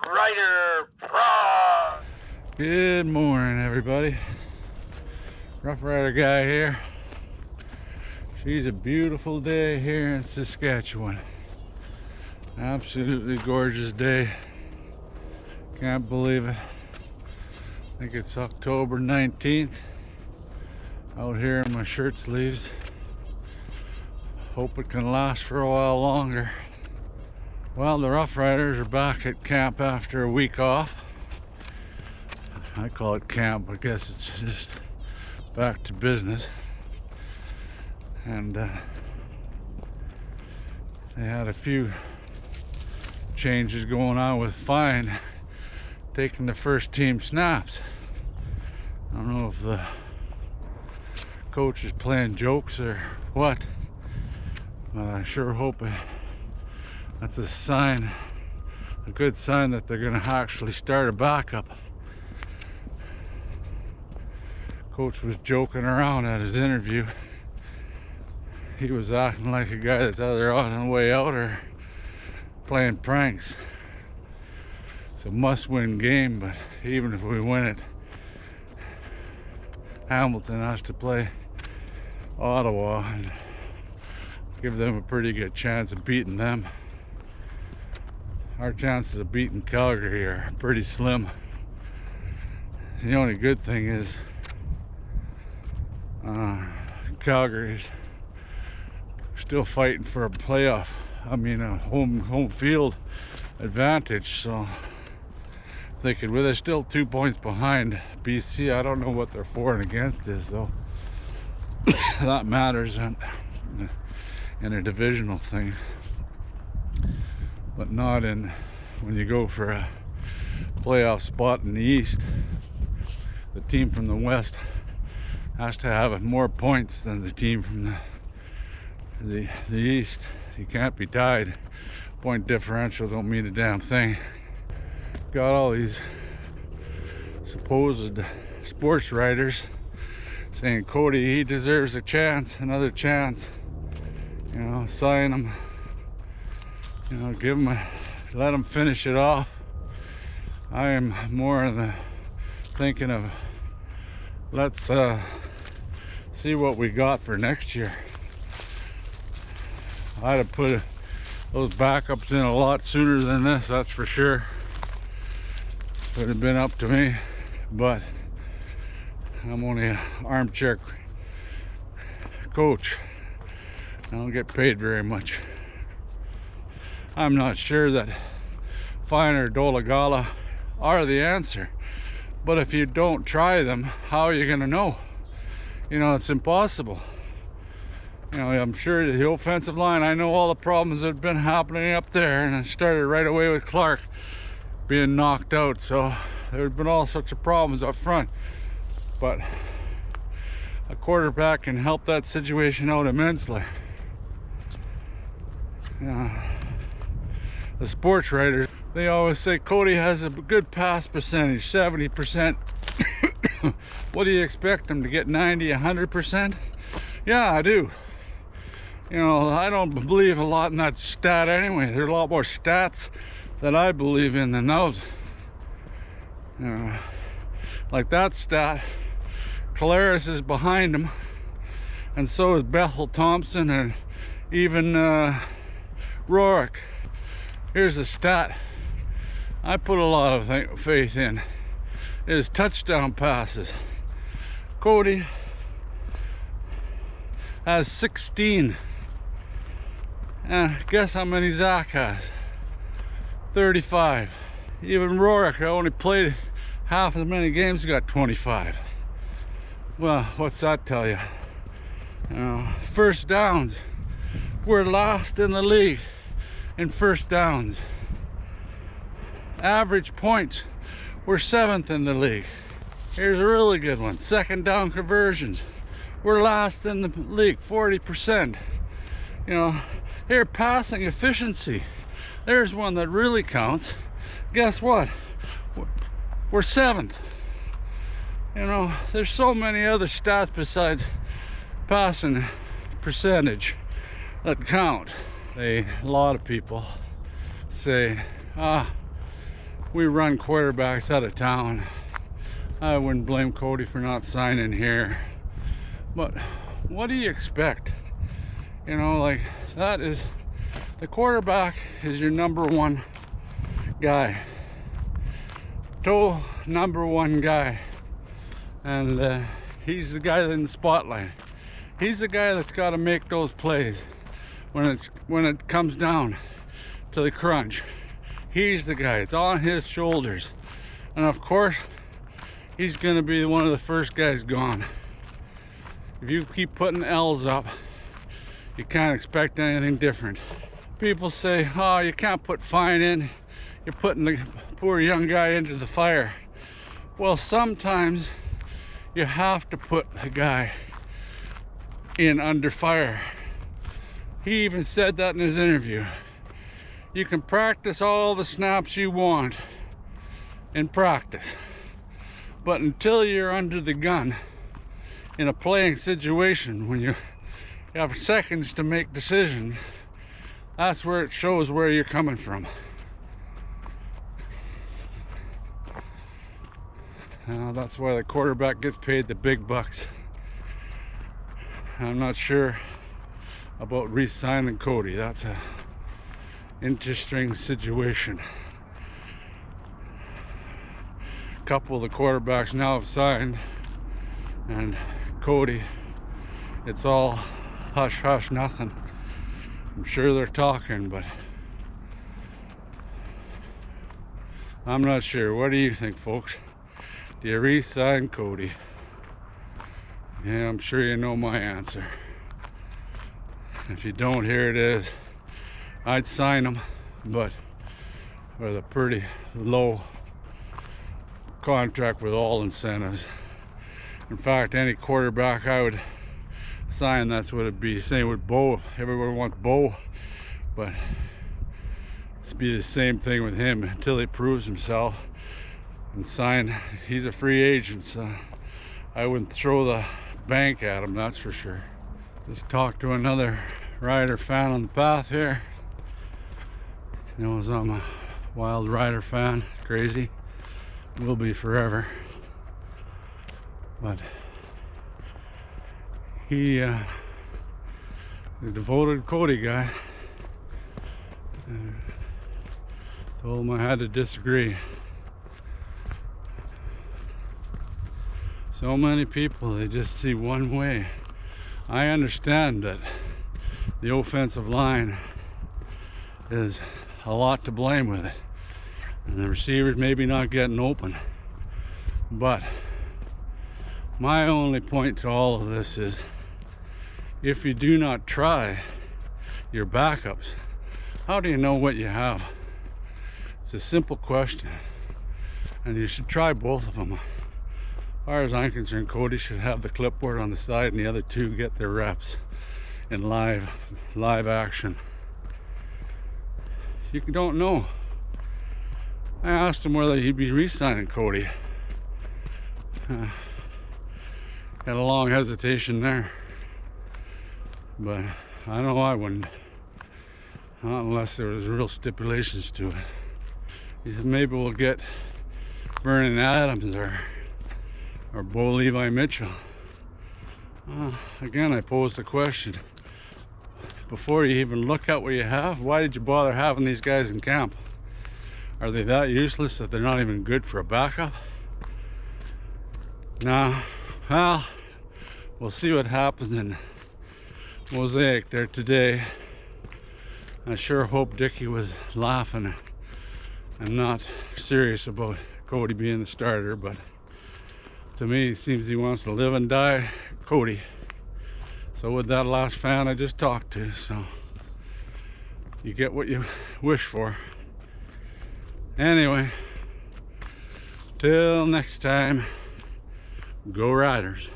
Rider Pro. Good morning, everybody. Rough Rider guy here. She's a beautiful day here in Saskatchewan. Absolutely gorgeous day. Can't believe it. I think it's October 19th. Out here in my shirt sleeves. Hope it can last for a while longer. Well, the Rough Riders are back at camp after a week off. I call it camp, I guess it's just back to business. And they had a few changes going on with Fine taking the first team snaps. I don't know if the coach is playing jokes or what, but I sure hope that's a sign, a good sign that they're gonna actually start a backup. Coach was joking around at his interview. He was acting like a guy that's either on the way out or playing pranks. It's a must-win game, but even if we win it, Hamilton has to play Ottawa and give them a pretty good chance of beating them. Our chances of beating Calgary are pretty slim. The only good thing is Calgary's still fighting for a playoff. I mean, a home field advantage. So thinking, well, they're still 2 points behind BC. I don't know what their for and against is, though. That matters in a divisional thing, but not in when you go for a playoff spot in the East. The team from the West has to have more points than the team from the East. You can't be tied. Point differential don't mean a damn thing. Got all these supposed sports writers saying Cody, he deserves a chance, another chance. You know, sign him. You know, give him let him finish it off. I am more in the thinking of let's see what we got for next year. I'd have put those backups in a lot sooner than this, that's for sure. Would have been up to me, but I'm only an armchair coach. I don't get paid very much. I'm not sure that Fine or Dolegala are the answer, but if you don't try them, how are you going to know? You know, it's impossible. You know, I'm sure the offensive line, I know all the problems that have been happening up there, and it started right away with Clark being knocked out, so there's been all sorts of problems up front, but a quarterback can help that situation out immensely. The sports writers, they always say Cody has a good pass percentage, 70%. What do you expect him to get, 90, 100%? Yeah, I do. You know, I don't believe a lot in that stat anyway. There's a lot more stats that I believe in than those. You know, like that stat, Caleris is behind him, and so is Bethel Thompson, and even Rourke. Here's a stat I put a lot of faith in, is touchdown passes. Cody has 16, and guess how many Zach has? 35. Even Rourke, I only played half as many games, got 25. Well, what's that tell you? You know, first downs, we're last in the league in first downs. Average points, we're 7th in the league. Here's a really good one, second down conversions, we're last in the league, 40%. You know, here, passing efficiency, there's one that really counts. Guess what? We're 7th. You know, there's so many other stats besides passing percentage that count. A lot of people say, we run quarterbacks out of town. I wouldn't blame Cody for not signing here. But what do you expect? You know, like, that is, the quarterback is your number one guy. Number one guy. And he's the guy in the spotlight. He's the guy that's got to make those plays when it comes down to the crunch. He's the guy. It's on his shoulders. And of course, he's going to be one of the first guys gone. If you keep putting L's up, you can't expect anything different. People say, oh, you can't put fine in. You're putting the poor young guy into the fire. Well, sometimes you have to put a guy in under fire. He even said that in his interview. You can practice all the snaps you want in practice, but until you're under the gun in a playing situation, when you have seconds to make decisions, that's where it shows where you're coming from. That's why the quarterback gets paid the big bucks. I'm not sure about re-signing Cody. That's a interesting situation. A couple of the quarterbacks now have signed, and Cody, it's all hush hush, nothing. I'm sure they're talking, but I'm not sure. What do you think, folks? Do you re-sign Cody? Yeah, I'm sure you know my answer. If you don't, here it is. I'd sign him, but with a pretty low contract with all incentives. In fact, any quarterback I would sign, that's what it'd be. Same with Bo. Everyone wants Bo, but it's be the same thing with him until he proves himself and sign. He's a free agent, so I wouldn't throw the bank at him, that's for sure. Just talked to another rider fan on the path here. He knows I'm a wild rider fan, crazy, will be forever. But he, the devoted Cody guy, told him I had to disagree. So many people, they just see one way. I understand that the offensive line is a lot to blame with it, and the receivers maybe not getting open. But my only point to all of this is, if you do not try your backups, how do you know what you have? It's a simple question, and you should try both of them. As far as I'm concerned, Cody should have the clipboard on the side and the other two get their reps in live action. You don't know. I asked him whether he'd be re-signing Cody. Had a long hesitation there, but I know I wouldn't, not unless there was real stipulations to it. He said maybe we'll get Vernon Adams or Bo Levi Mitchell. Again, I posed the question, before you even look at what you have, why did you bother having these guys in camp? Are they that useless that they're not even good for a backup? Nah, well, we'll see what happens in Mosaic there today. I sure hope Dicky was laughing and not serious about Cody being the starter, but to me, it seems he wants to live and die Cody. So with that last fan I just talked to, so you get what you wish for. Anyway, till next time, go Riders.